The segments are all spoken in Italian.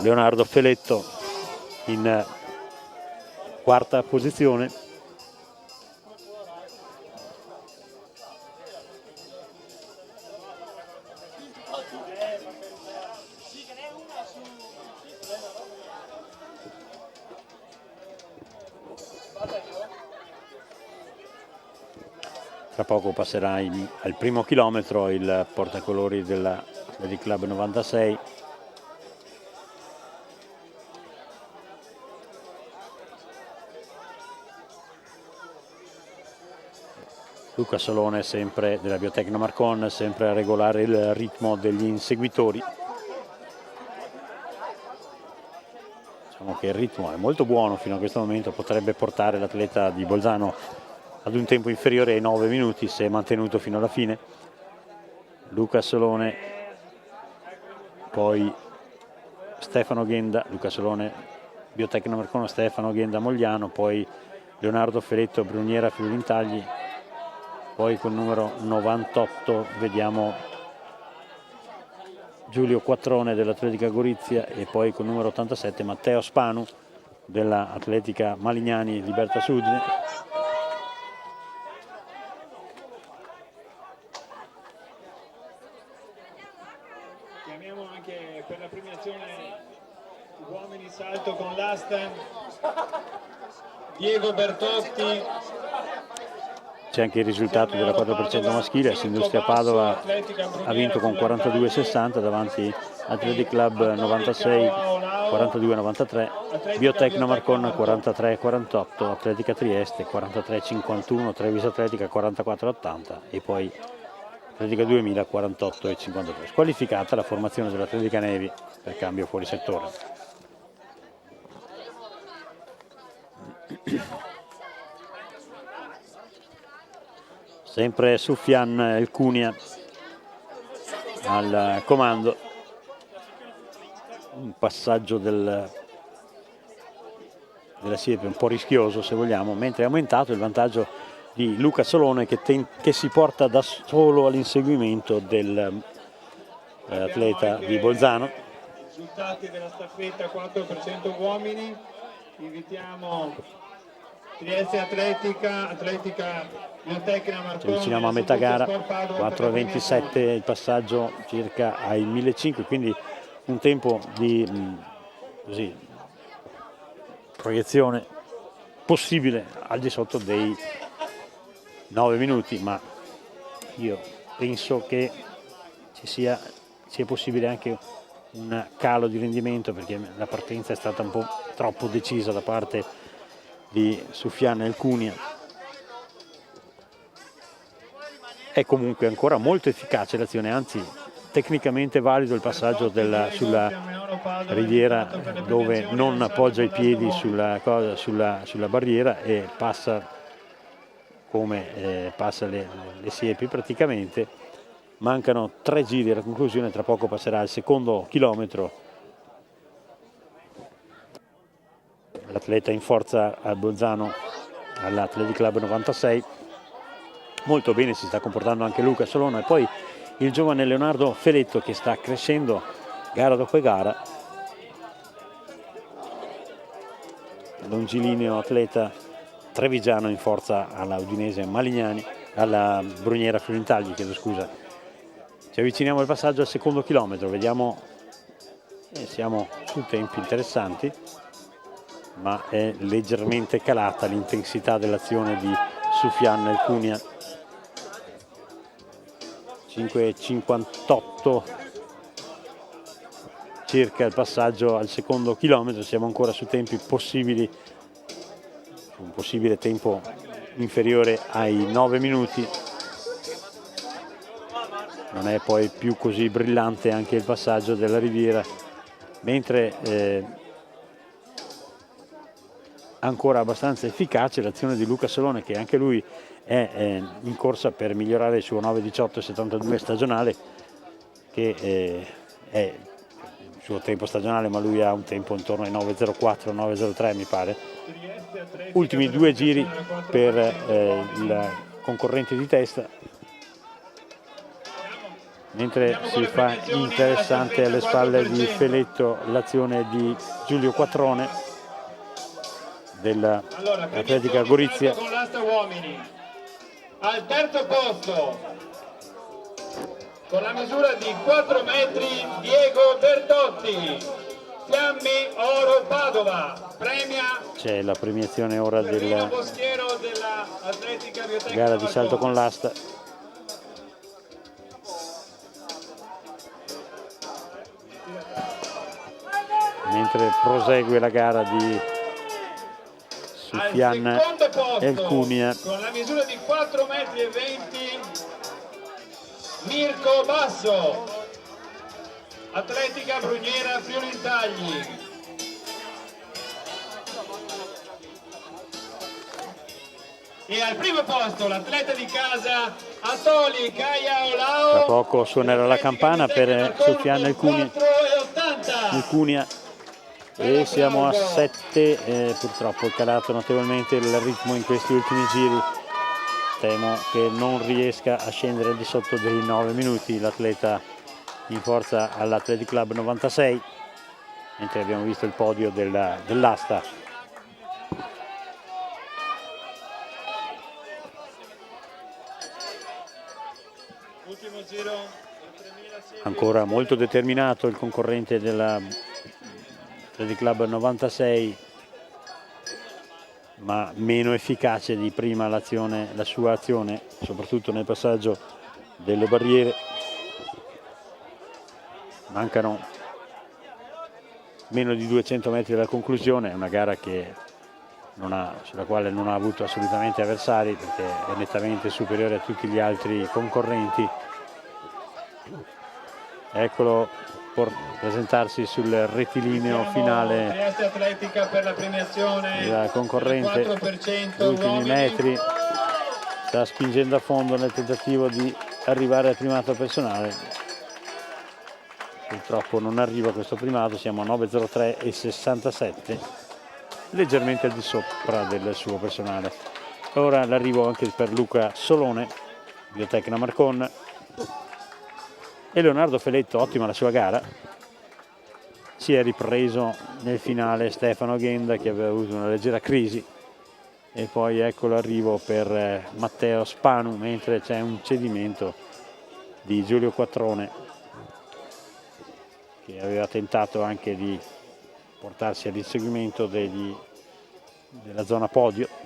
Leonardo Feletto in quarta posizione. Tra poco passerà al primo chilometro il portacolori dell'Athletic Club 96. Luca Solone, sempre della Biotecno Marcon, sempre a regolare il ritmo degli inseguitori. Diciamo che il ritmo è molto buono fino a questo momento, potrebbe portare l'atleta di Bolzano ad un tempo inferiore ai 9 minuti se è mantenuto fino alla fine. Luca Solone, poi Stefano Ghenda, Luca Solone, Biotecno Marcon, Stefano Ghenda Mogliano, poi Leonardo Feletto, Bruniera Fiorintagli, poi col numero 98 vediamo Giulio Quattrone dell'Atletica Gorizia e poi col numero 87 Matteo Spanu dell'Atletica Malignani Libertas Udine. Chiamiamo anche per la premiazione uomini salto con l'asta Diego Bertotti. C'è anche il risultato della 4% maschile, Sindustria Padova ha vinto con 42-60 davanti Athletic Club 96 42-93, Biotecno Marcon 43-48, Atletica Trieste 43-51, Treviso Atletica 44-80 e poi Atletica 2000 48-53. Squalificata la formazione dell'Atletica Nevi per cambio fuori settore. Sempre Sufjan El Cunia al comando, un passaggio della siepe un po' rischioso se vogliamo, mentre è aumentato il vantaggio di Luca Solone che si porta da solo all'inseguimento dell'atleta di Bolzano. Risultati della staffetta 4% uomini, invitiamo Trieste Atletica Biotecna Marcon. Ci avviciniamo a metà gara, 4:27 il passaggio circa ai 1.500, quindi un tempo di così, proiezione possibile al di sotto dei 9 minuti, ma io penso che sia possibile anche un calo di rendimento perché la partenza è stata un po' troppo decisa da parte di Sufjan El Cunia. È comunque ancora molto efficace l'azione, anzi tecnicamente valido il passaggio sulla riviera dove non appoggia i piedi sulla barriera e passa come passa le siepi praticamente. Mancano 3 giri alla conclusione, tra poco passerà il secondo chilometro. L'atleta in forza a Bolzano all'Athletic Club 96. Molto bene si sta comportando anche Luca Solone e poi il giovane Leonardo Feletto che sta crescendo gara dopo gara. Longilineo atleta trevigiano in forza alla Udinese Malignani, alla Bruniera Fiorintagli, chiedo scusa. Ci avviciniamo al passaggio al secondo chilometro, vediamo, siamo su tempi interessanti, ma è leggermente calata l'intensità dell'azione di Sufjan El Cunia. 5:58 circa il passaggio al secondo chilometro, siamo ancora su tempi possibili, un possibile tempo inferiore ai 9 minuti. Non è poi più così brillante anche il passaggio della riviera, mentre ancora abbastanza efficace l'azione di Luca Solone, che anche lui è in corsa per migliorare il suo 9:18.72 stagionale, che è il suo tempo stagionale, ma lui ha un tempo intorno ai 9:04, 9:03 mi pare. Ultimi 2 giri per il concorrente di testa. mentre si fa interessante alle spalle di Feletto l'azione di Giulio Quattrone dell'Atletica Gorizia. Con l'asta uomini. Al terzo posto, con la misura di 4 metri, Diego Bertotti, Fiamme Oro Padova, premia. C'è la premiazione ora della della gara di salto con l'asta. Mentre prosegue la gara di Sufjan El Cunia. Con la misura di 4 metri e 20, Mirko Basso, Atletica Bruniera Friuli Intagli. E al primo posto l'atleta di casa Atoli Kaya Olao. Tra poco suonerà la campana per Sufjan El Cunia. E siamo a 7, purtroppo è calato notevolmente il ritmo in questi ultimi giri, temo che non riesca a scendere al di sotto dei 9 minuti l'atleta in forza all'Athletic Club 96, mentre abbiamo visto il podio dell'asta. Ultimo giro, Ancora molto determinato il concorrente della Athletic Club 96, ma meno efficace di prima la sua azione, soprattutto nel passaggio delle barriere. Mancano meno di 200 metri dalla conclusione, è una gara sulla quale non ha avuto assolutamente avversari perché è nettamente superiore a tutti gli altri concorrenti. Eccolo presentarsi sul rettilineo finale Trieste Atletica per la premiazione la concorrente. 4% Gli ultimi metri, sta spingendo a fondo nel tentativo di arrivare al primato personale. Purtroppo non arriva questo primato, siamo a 9.03 e 67, leggermente al di sopra del suo personale. Ora l'arrivo anche per Luca Solone, Biotecna Marcon. E Leonardo Feletto, ottima la sua gara, si è ripreso nel finale Stefano Ghenda che aveva avuto una leggera crisi, e poi ecco l'arrivo per Matteo Spanu, mentre c'è un cedimento di Giulio Quattrone che aveva tentato anche di portarsi all'inseguimento della zona podio.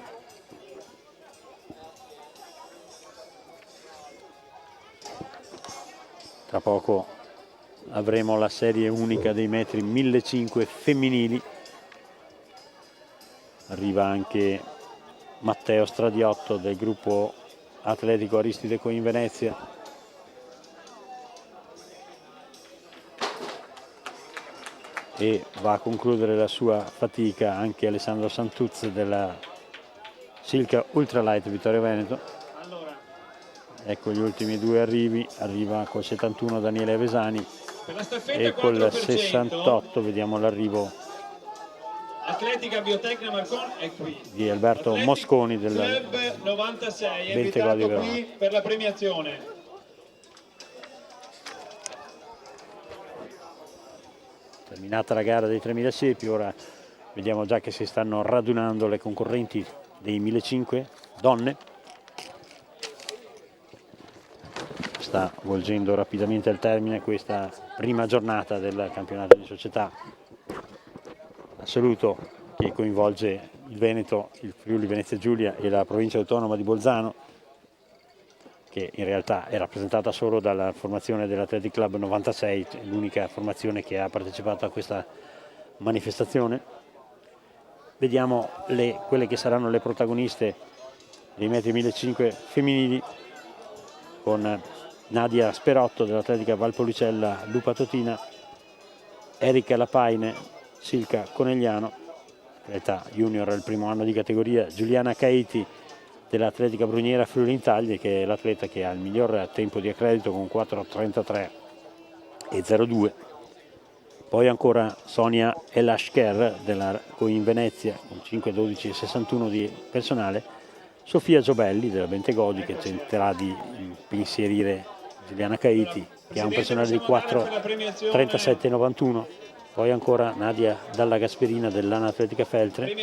Tra poco avremo la serie unica dei metri 1500 femminili. Arriva anche Matteo Stradiotto del gruppo atletico Aristide Coin Venezia. E va a concludere la sua fatica anche Alessandro Santuz della Silca Ultralight Vittorio Veneto. Ecco gli ultimi due arrivi, arriva col 71 Daniele Avesani e col 68 vediamo l'arrivo Atletica Biotecna Marcon è qui. Di Alberto Mosconi del Club 96 è Bentegodi invitato Verona. qui per la premiazione. Terminata la gara dei 3000 siepi, ora vediamo già che si stanno radunando le concorrenti dei 1500 donne. Sta volgendo rapidamente al termine questa prima giornata del campionato di società assoluto che coinvolge il Veneto, il Friuli Venezia Giulia e la provincia autonoma di Bolzano, che in realtà è rappresentata solo dalla formazione dell'Athletic Club 96, l'unica formazione che ha partecipato a questa manifestazione. Vediamo quelle che saranno le protagoniste dei metri 1500 femminili, con Nadia Sperotto dell'Atletica Valpolicella Lupa Totina, Erika Lapaine, Silca Conegliano, atleta junior al primo anno di categoria, Giuliana Caiti dell'Atletica Bruniera Friuli Intagli, che è l'atleta che ha il miglior tempo di accredito con 4.33 e 02. Poi ancora Sonia Elashker della Coin Venezia con 5.12 e 61 di personale, Sofia Giobelli della Bentegodi che tenterà di impensierire Giuliana Caiti che ha un personale di 4,37,91. Poi ancora Nadia Dalla Gasperina dell'Ana Atletica Feltre,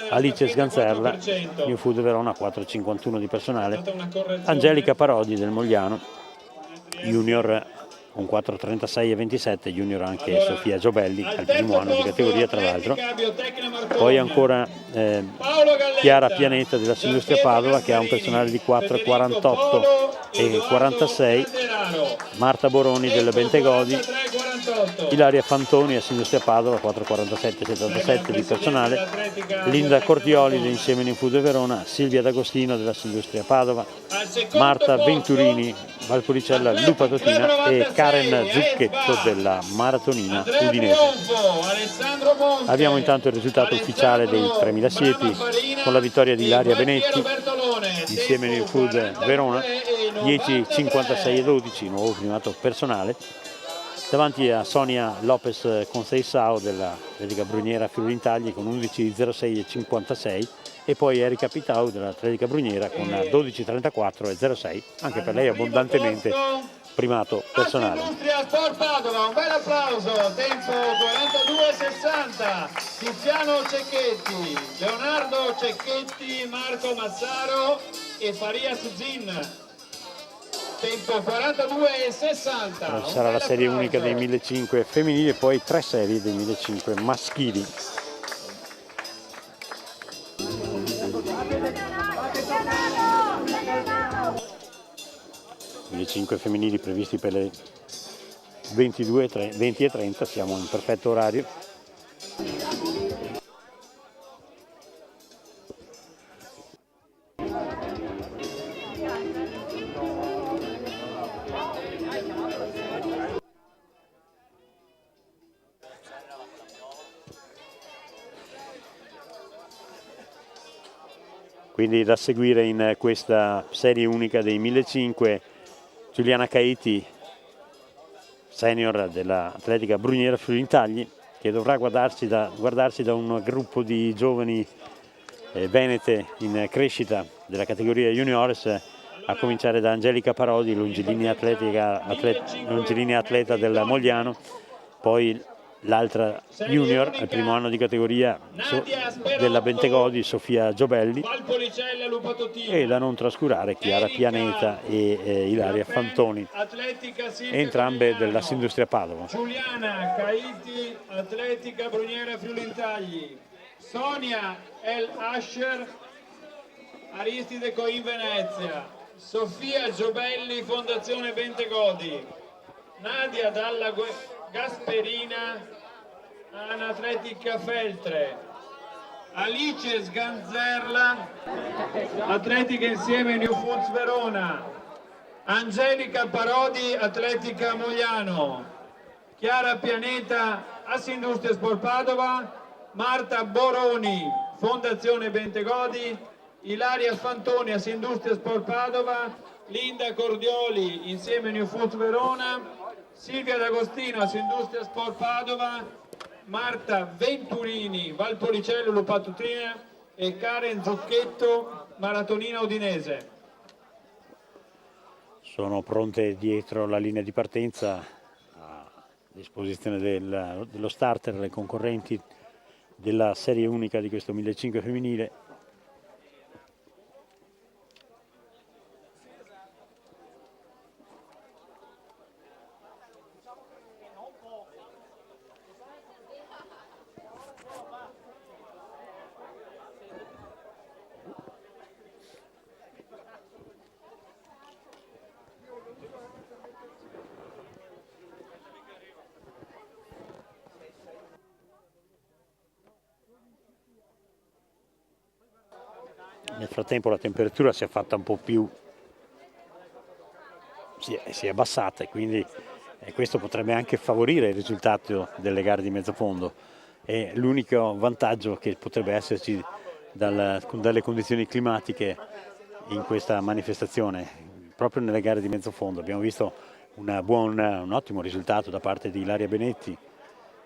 Alice Sganzerla, New Food Verona 4,51 di personale, Angelica Parodi del Mogliano, Junior con 4,36,27, Junior anche Sofia Giobelli, al primo anno di categoria tra l'altro. Poi ancora Chiara Pianeta della Sindustria Padova che ha un personale di 4,48,46, Marta Boroni del Bentegodi, Ilaria Fantoni a Sindustria Padova 4,47,77 di personale, Linda Cordioli dell'Insieme New Food Verona, Silvia D'Agostino della Sindustria Padova, Marta Venturini Valpolicella Lupa Totina e Karen Zucchetto della Maratonina Udinese. Abbiamo intanto il risultato ufficiale dei 3000 siepi con la vittoria di Ilaria Benetti, Insieme New Food Verona, 10,56,12, nuovo primato personale, davanti a Sonia Lopez Conceicao dell'Atletica Bruniera Friuli-Intagli con 11,06,56 e poi Erika Pitau dell'Atletica Bruniera con 12,34,06, anche per lei abbondantemente primato personale. Industria Sport Padova, un bel applauso, tempo 42,60, Tiziano Cecchetti, Leonardo Cecchetti, Marco Mazzaro e Farias Zin. Tempo 42,60. Sarà la serie unica dei 1500 femminili e poi 3 serie dei 1500 maschili. I 1500 femminili previsti per le 20:30, siamo in perfetto orario. Quindi da seguire in questa serie unica dei 1500 Giuliana Caiti, senior dell'Atletica Bruniera Friuli-Intagli, che dovrà guardarsi da un gruppo di giovani venete in crescita della categoria juniores, a cominciare da Angelica Parodi, longilinea atleta del Mogliano, poi l'altra junior al primo anno di categoria della Bentegodi, Sofia Giobelli, e da non trascurare Chiara Pianeta e Ilaria Fantoni, entrambe della Sindustria Padova. Giuliana Caiti, Atletica Bruniera Friuli-Intagli, Sonia El Asher, Aristide Coin Venezia, Sofia Giobelli, Fondazione Bentegodi, Nadia Dalla Gasperina, Anatletica Feltre, Alice Sganzerla, Atletica Insieme New Foods Verona, Angelica Parodi, Atletica Mogliano, Chiara Pianeta, Assindustria Sport Padova, Marta Boroni, Fondazione Bentegodi, Ilaria Fantoni, Assindustria Sport Padova, Linda Cordioli, Insieme New Foods Verona, Silvia D'Agostino, Assindustria Sport Padova, Marta Venturini, Valpolicella Lupatutina e Karen Zucchetto, Maratonina Udinese. Sono pronte dietro la linea di partenza a disposizione dello starter le concorrenti della serie unica di questo 1500 femminile. Nel frattempo la temperatura si è fatta un po' più, si è abbassata, e quindi questo potrebbe anche favorire il risultato delle gare di mezzo fondo. E l'unico vantaggio che potrebbe esserci dalle condizioni climatiche in questa manifestazione, proprio nelle gare di mezzo fondo. Abbiamo visto un ottimo risultato da parte di Ilaria Benetti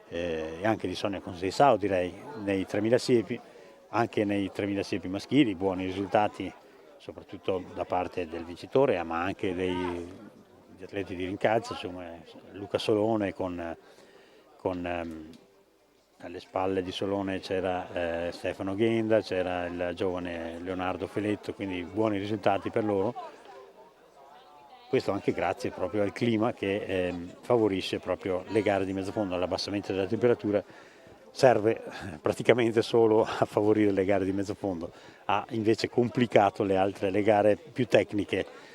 e anche di Sonia Conceicao, direi, nei 3000 siepi. Anche nei 3000 siepi maschili, buoni risultati soprattutto da parte del vincitore, ma anche gli atleti di rincalzo, insomma, Luca Solone con alle spalle di Solone c'era Stefano Ghenda, c'era il giovane Leonardo Feletto, quindi buoni risultati per loro. Questo anche grazie proprio al clima che favorisce proprio le gare di mezzofondo. L'abbassamento della temperatura serve praticamente solo a favorire le gare di mezzofondo, ha invece complicato le gare più tecniche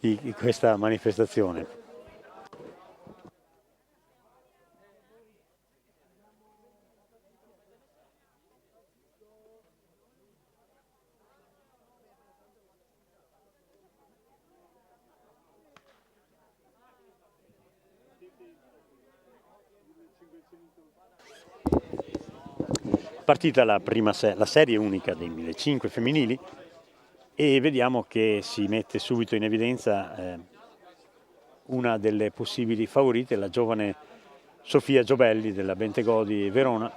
di questa manifestazione. Partita la serie unica dei 1500 femminili e vediamo che si mette subito in evidenza una delle possibili favorite, la giovane Sofia Giobelli della Bentegodi Verona,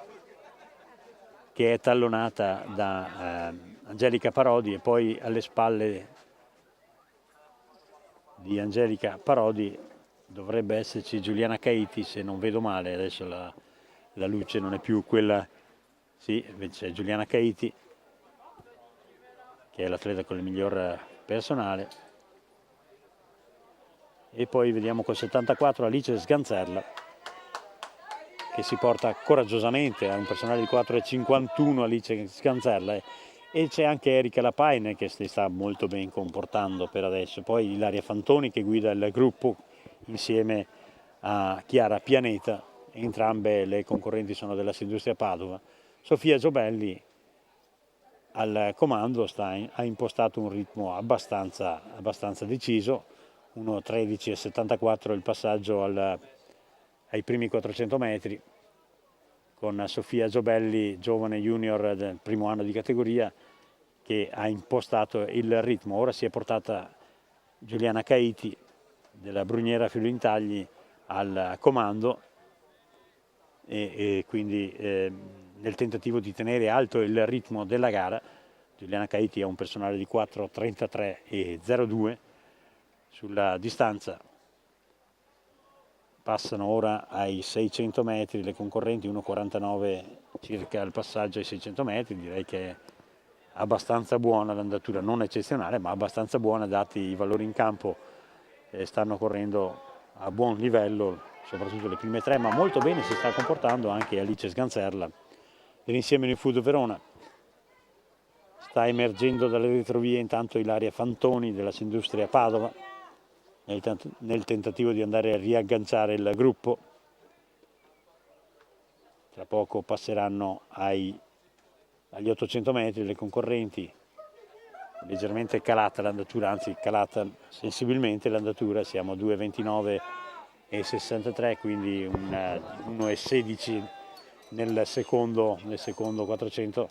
che è tallonata da Angelica Parodi, e poi alle spalle di Angelica Parodi dovrebbe esserci Giuliana Caiti, se non vedo male. Adesso la luce non è più quella. Sì, invece Giuliana Caiti, che è l'atleta con il miglior personale. E poi vediamo col 74 Alice Sganzerla, che si porta coraggiosamente a un personale di 4,51 Alice Sganzerla, e c'è anche Erika Lapaine che si sta molto ben comportando per adesso. Poi Ilaria Fantoni che guida il gruppo insieme a Chiara Pianeta, entrambe le concorrenti sono della Sindustria Padova. Sofia Giobelli al comando ha impostato un ritmo abbastanza deciso, 1:13,74 il passaggio ai primi 400 metri, con Sofia Giobelli, giovane junior del primo anno di categoria, che ha impostato il ritmo. Ora si è portata Giuliana Caiti della Bruniera Fiorintagli al comando e quindi nel tentativo di tenere alto il ritmo della gara. Giuliana Caiti ha un personale di 4:33,02 sulla distanza. Passano ora ai 600 metri le concorrenti, 1:49 circa il passaggio ai 600 metri, direi che è abbastanza buona l'andatura, non eccezionale ma abbastanza buona dati i valori in campo, stanno correndo a buon livello, soprattutto le prime tre, ma molto bene si sta comportando anche Alice Sganzerla dell'insieme New Food Verona. Sta emergendo dalle retrovie intanto Ilaria Fantoni della Sindustria Padova, nel tentativo di andare a riagganciare il gruppo. Tra poco passeranno agli 800 metri le concorrenti, leggermente calata l'andatura, anzi calata sensibilmente l'andatura, siamo a 2:29,63, quindi 1:16 nel secondo 400.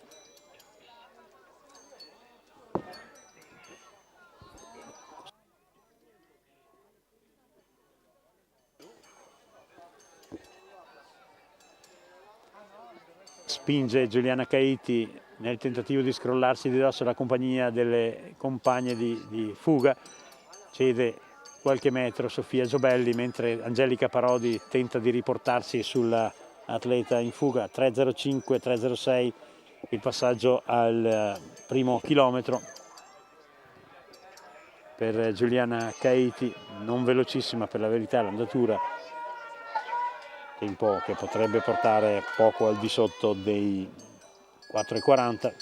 Spinge Giuliana Caiti nel tentativo di scrollarsi di dosso la compagnia delle compagne di fuga, cede qualche metro Sofia Giobelli, mentre Angelica Parodi tenta di riportarsi sull'atleta in fuga. 3:05, 3:06 il passaggio al primo chilometro per Giuliana Caiti, non velocissima per la verità l'andatura, tempo che potrebbe portare poco al di sotto dei 4:40.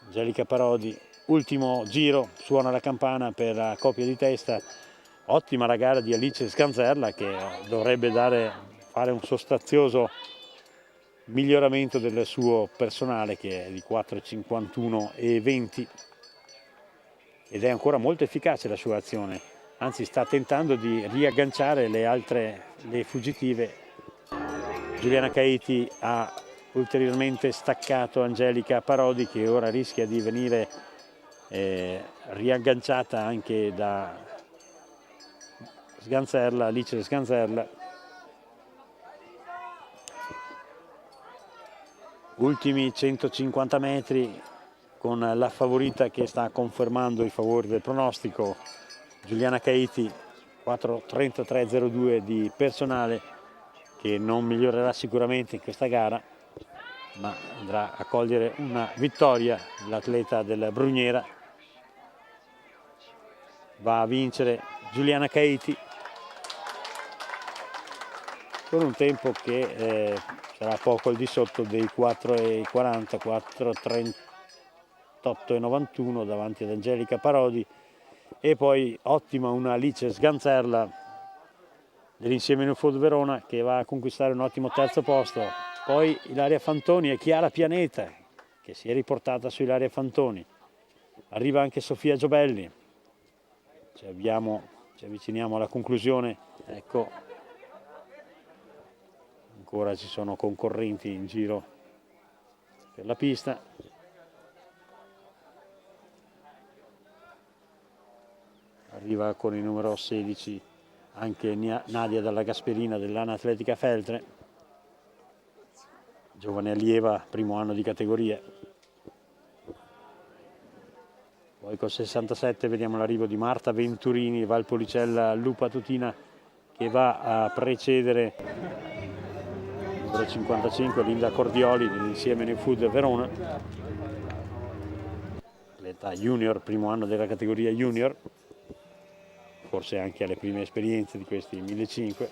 Angelica Parodi, ultimo giro, suona la campana per la coppia di testa. Ottima la gara di Alice Sganzerla, che dovrebbe fare un sostanzioso miglioramento del suo personale, che è di 4:51,20, ed è ancora molto efficace la sua azione, anzi sta tentando di riagganciare le fuggitive. Giuliana Caiti ha ulteriormente staccato Angelica Parodi, che ora rischia di venire riagganciata anche da Sganzerla, Alice Sganzerla. Ultimi 150 metri con la favorita che sta confermando i favori del pronostico, Giuliana Caiti, 4.33.02 di personale, che non migliorerà sicuramente in questa gara, ma andrà a cogliere una vittoria. L'atleta del Brugnera va a vincere Giuliana Caeti con un tempo che sarà poco al di sotto dei 4.40, 4.38.91 davanti ad Angelica Parodi, e poi ottima una Alice Sganzerla dell'insieme New Food Verona, che va a conquistare un ottimo terzo posto. Poi Ilaria Fantoni e Chiara Pianeta, che si è riportata su Ilaria Fantoni. Arriva anche Sofia Giobelli. Ci avviciniamo alla conclusione. Ecco, ancora ci sono concorrenti in giro per la pista. Arriva con il numero 16 anche Nadia Dalla Gasperina dell'Ana Atletica Feltre, giovane allieva, primo anno di categoria. Poi col 67 vediamo l'arrivo di Marta Venturini, Valpolicella Lupa Tutina, che va a precedere il numero 55 Linda Cordioli dell'insieme New Food Verona, atleta junior, primo anno della categoria junior, forse anche alle prime esperienze di questi 1500,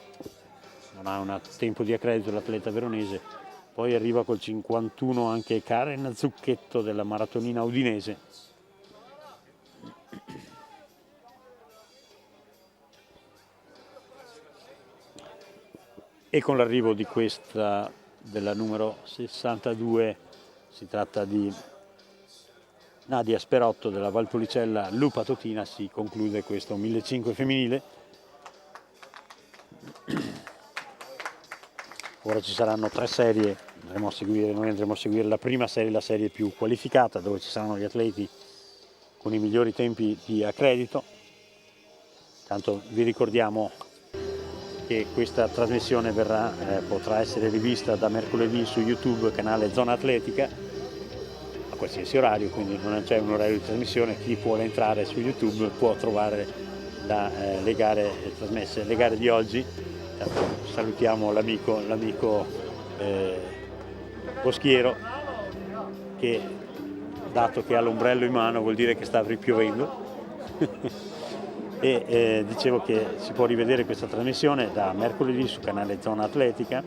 non ha un tempo di accredito l'atleta veronese. Poi arriva col 51 anche Karen Zucchetto della maratonina udinese. E con l'arrivo di questa della numero 62, si tratta di Nadia Sperotto della Valpolicella Lupa Tutina, si conclude questo 1500 femminile. Ora ci saranno 3 serie, noi andremo a seguire la prima serie, la serie più qualificata, dove ci saranno gli atleti con i migliori tempi di accredito. Tanto vi ricordiamo che questa trasmissione potrà essere rivista da mercoledì su YouTube, canale Zona Atletica, a qualsiasi orario, quindi non c'è un orario di trasmissione. Chi vuole entrare su YouTube può trovare le gare trasmesse, le gare di oggi. Salutiamo l'amico Boschiero, che, dato che ha l'ombrello in mano, vuol dire che sta ripiovendo. E dicevo che si può rivedere questa trasmissione da mercoledì su canale Zona Atletica,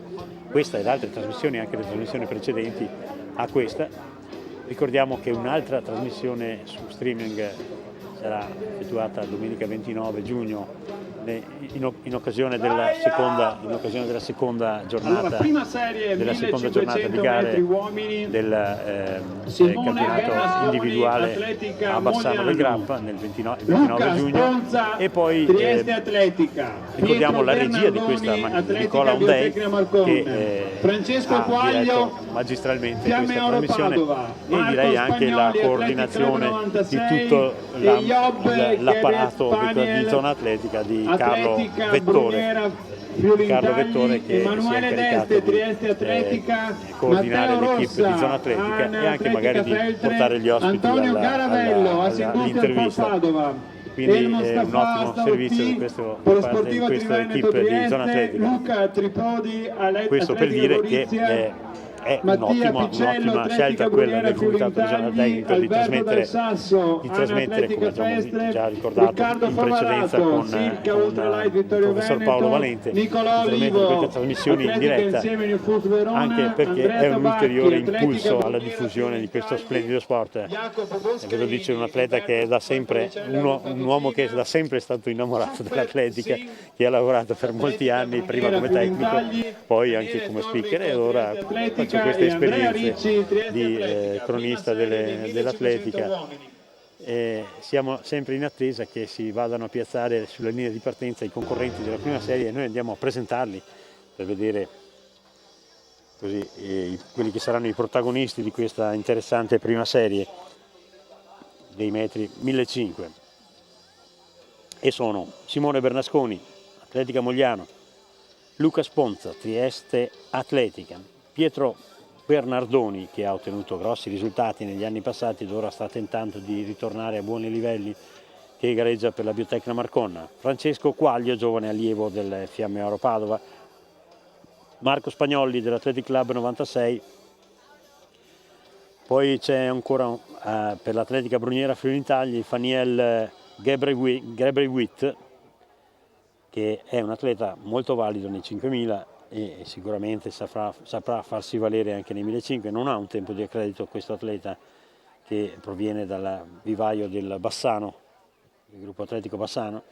questa ed altre trasmissioni, anche le trasmissioni precedenti a questa. Ricordiamo che un'altra trasmissione su streaming sarà effettuata domenica 29 giugno in occasione della seconda giornata, prima serie, della seconda giornata di gare del campionato individuale a Bassano del Grappa il 29 giugno. E poi ricordiamo la regia di questa Nicola Ondei, che Francesco ha Quaglio, diretto magistralmente questa trasmissione, e direi anche la coordinazione di tutto l'apparato di Zona Atletica di Carlo Vettore, che Emanuele si è Deste, incaricato Trieste Atletica, di coordinare Matteo l'equipe di Zona Atletica e anche magari di portare gli ospiti Antonio Caravello, all'intervista. Padova. Quindi è un ottimo servizio di questa equipe di Zona Atletica. Luca Tripodi, Questo per dire che è un'ottima scelta quella del Comitato Regionale Tecnico di trasmettere, come abbiamo già ricordato in precedenza con il professor Paolo Valente, di trasmettere queste trasmissioni in diretta, anche perché è un ulteriore impulso alla diffusione di questo splendido sport. E ve lo dice un atleta che è da sempre, un uomo che è da sempre stato innamorato dell'atletica, che ha lavorato per molti anni, prima come tecnico, poi anche come speaker, e ora faccio queste esperienze di cronista dell'atletica. Siamo sempre in attesa che si vadano a piazzare sulla linea di partenza i concorrenti della prima serie, e noi andiamo a presentarli per vedere così quelli che saranno i protagonisti di questa interessante prima serie dei metri 1500. E sono Simone Bernasconi, Atletica Mogliano; Luca Sponza, Trieste Atletica; Pietro Bernardoni, che ha ottenuto grossi risultati negli anni passati ed ora sta tentando di ritornare a buoni livelli che gareggia per la Biotecna Marconna, Francesco Quaglio, giovane allievo del Fiamme Oro Padova, Marco Spagnolli dell'Athletic Club 96, poi c'è ancora per l'Atletica Bruniera Friuli Tagli Faniel Gebrewitt, che è un atleta molto valido nei 5.000 e sicuramente saprà farsi valere anche nei 1.500. Non ha un tempo di accredito questo atleta, che proviene dal vivaio del Bassano, il gruppo atletico Bassano.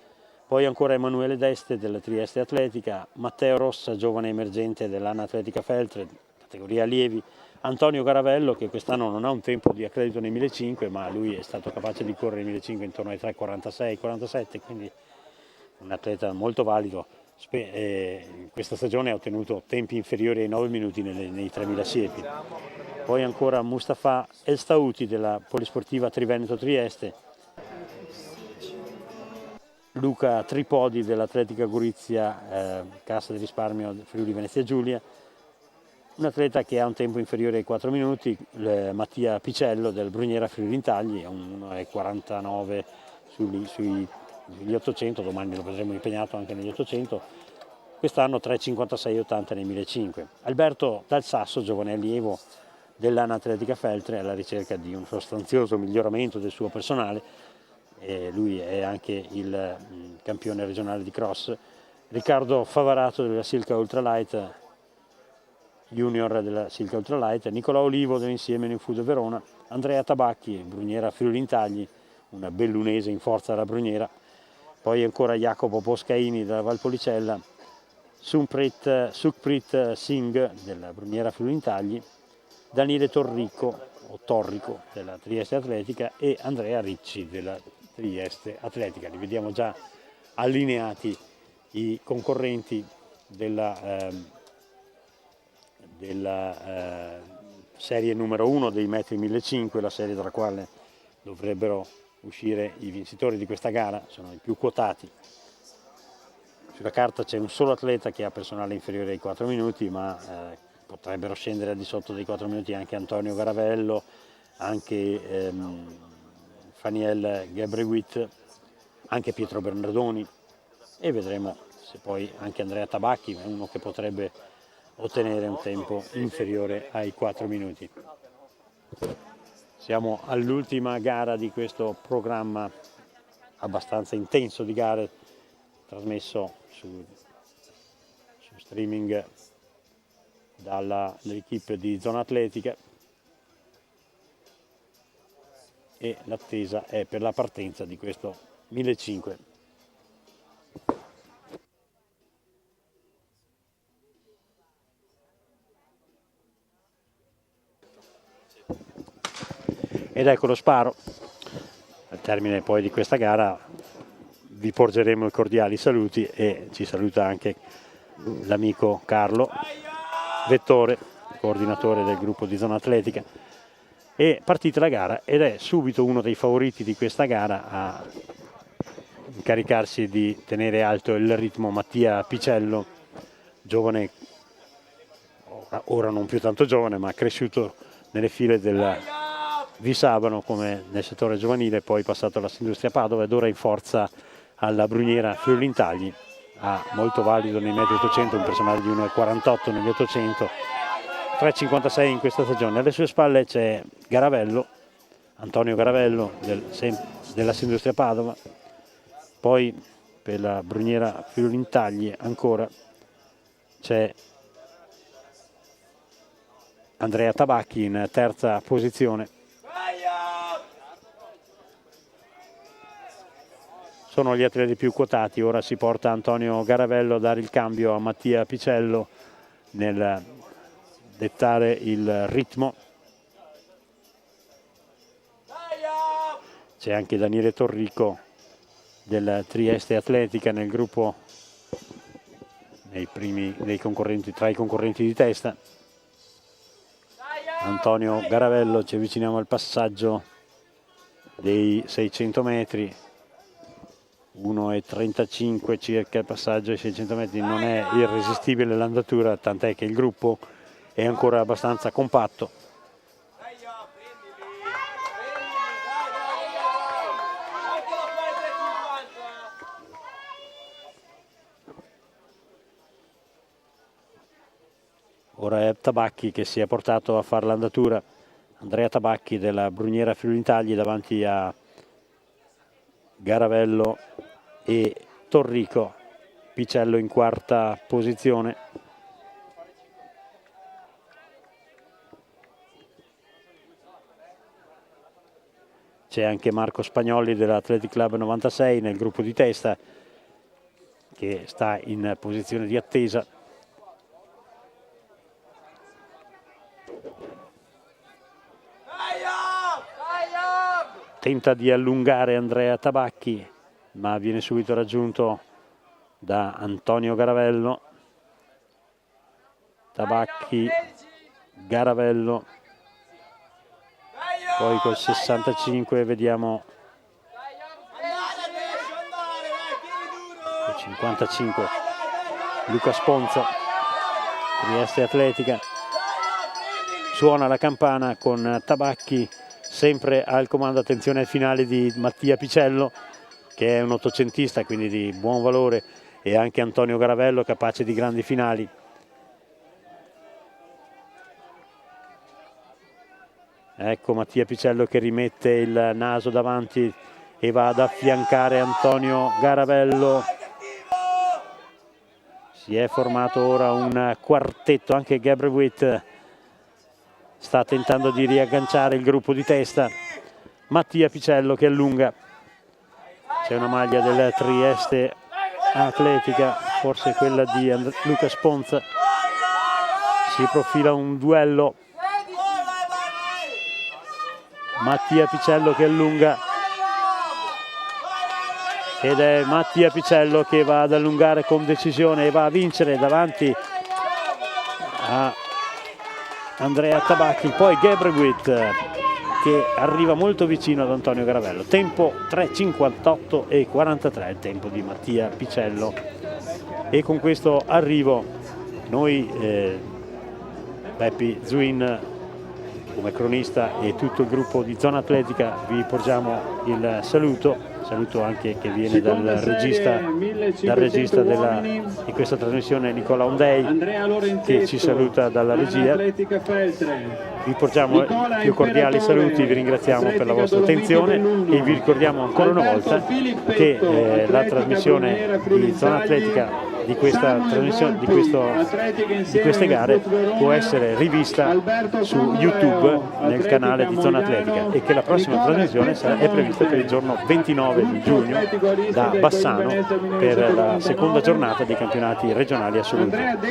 Poi ancora Emanuele Deste della Trieste Atletica, Matteo Rossa, giovane emergente dell'Anna Atletica Feltre, categoria allievi, Antonio Garavello, che quest'anno non ha un tempo di accredito nei 1.500, ma lui è stato capace di correre nei 1.500 intorno ai 3,46-47, quindi un atleta molto valido. In questa stagione ha ottenuto tempi inferiori ai 9 minuti nei 3.000 siepi. Poi ancora Mustafa Elstauti della Polisportiva Triveneto Trieste, Luca Tripodi dell'Atletica Gorizia Cassa di Risparmio Friuli Venezia Giulia, un atleta che ha un tempo inferiore ai 4 minuti, Mattia Picello del Bruniera Friuli Tagli, 1,49 sugli 800, domani lo vedremo impegnato anche negli 800, quest'anno 3,56,80 nei 1.500. Alberto Dal Sasso, giovane allievo dell'Anna Atletica Feltre, alla ricerca di un sostanzioso miglioramento del suo personale, lui è anche il campione regionale di cross. Riccardo Favarato della Silca Ultralight, junior della Silca Ultralight, Nicola Olivo dell'Insieme New Food Verona, Andrea Tabacchi, Bruniera Friuli Tagli, una bellunese in forza alla Bruniera, poi ancora Jacopo Poscaini della Valpolicella, Sukhprit Singh della Bruniera Friuli Tagli, Daniele Torrico della Trieste Atletica e Andrea Ricci della Trieste Atletica. Li vediamo già allineati i concorrenti della serie numero 1 dei metri 1.500, la serie dalla quale dovrebbero uscire i vincitori di questa gara, sono i più quotati. Sulla carta c'è un solo atleta che ha personale inferiore ai 4 minuti, ma potrebbero scendere al di sotto dei 4 minuti anche Antonio Garavello, anche Faniel Gebrewitt, anche Pietro Bernardoni, e vedremo se poi anche Andrea Tabacchi è uno che potrebbe ottenere un tempo inferiore ai 4 minuti. Siamo all'ultima gara di questo programma abbastanza intenso di gare, trasmesso su streaming dall'equipe di Zona Atletica, e l'attesa è per la partenza di questo 1.500. Ed ecco lo sparo. Al termine poi di questa gara vi porgeremo i cordiali saluti, e ci saluta anche l'amico Carlo Vettore, coordinatore del gruppo di Zona Atletica. È partita la gara ed è subito uno dei favoriti di questa gara a incaricarsi di tenere alto il ritmo Mattia Picello, giovane, ora non più tanto giovane, ma cresciuto nelle file del Visabano come nel settore giovanile, poi passato alla Industria Padova ed ora in forza alla Bruniera Friuli Tagli, molto valido nei metri 800, un personale di 1,48 negli 800, 3,56 in questa stagione. Alle sue spalle c'è Garavello, Antonio Garavello della Industria Padova, poi per la Bruniera Friuli Tagli ancora c'è Andrea Tabacchi in terza posizione. Sono gli atleti più quotati. Ora si porta Antonio Garavello a dare il cambio a Mattia Picello nel dettare il ritmo. C'è anche Daniele Torrico del Trieste Atletica nel gruppo, tra i concorrenti di testa. Antonio Garavello, ci avviciniamo al passaggio dei 600 metri, 1,35 circa il passaggio ai 600 metri, non è irresistibile l'andatura, tant'è che il gruppo è ancora abbastanza compatto. Ora è Tabacchi che si è portato a fare l'andatura. Andrea Tabacchi della Bruniera Friuli Tagli davanti a Garavello e Torrico. Picello in quarta posizione. C'è anche Marco Spagnoli dell'Athletic Club 96 nel gruppo di testa, che sta in posizione di attesa. Tenta di allungare Andrea Tabacchi, ma viene subito raggiunto da Antonio Garavello. Tabacchi, Garavello, poi col 65 vediamo il 55 Luca Sponza, Trieste Atletica. Suona la campana con Tabacchi sempre al comando. Attenzione ai finali di Mattia Picello, che è un ottocentista, quindi di buon valore, e anche Antonio Garavello, capace di grandi finali. Ecco Mattia Picello che rimette il naso davanti e va ad affiancare Antonio Garavello. Si è formato ora un quartetto, anche Gebrewitt sta tentando di riagganciare il gruppo di testa. Mattia Picello che allunga. C'è una maglia del Trieste Atletica, forse quella di Luca Sponza. Si profila un duello. Mattia Picello che allunga. Ed è Mattia Picello che va ad allungare con decisione e va a vincere davanti a Andrea Tabacchi. Poi Gebrewitt che arriva molto vicino ad Antonio Garavello. Tempo 3:58 e 43, il tempo di Mattia Picello. E con questo arrivo noi, Beppi Zuin come cronista e tutto il gruppo di Zona Atletica, vi porgiamo il saluto anche che viene dal regista di questa trasmissione, Nicola Ondei, che ci saluta dalla regia. Vi porgiamo i più cordiali saluti, vi ringraziamo per la vostra attenzione e vi ricordiamo ancora una volta che la trasmissione di Zona Atletica di questa trasmissione, di queste gare, può essere rivista su YouTube nel canale di Zona Atletica, e che la prossima trasmissione è prevista per il giorno 29 di giugno da Bassano per la seconda giornata dei campionati regionali assoluti.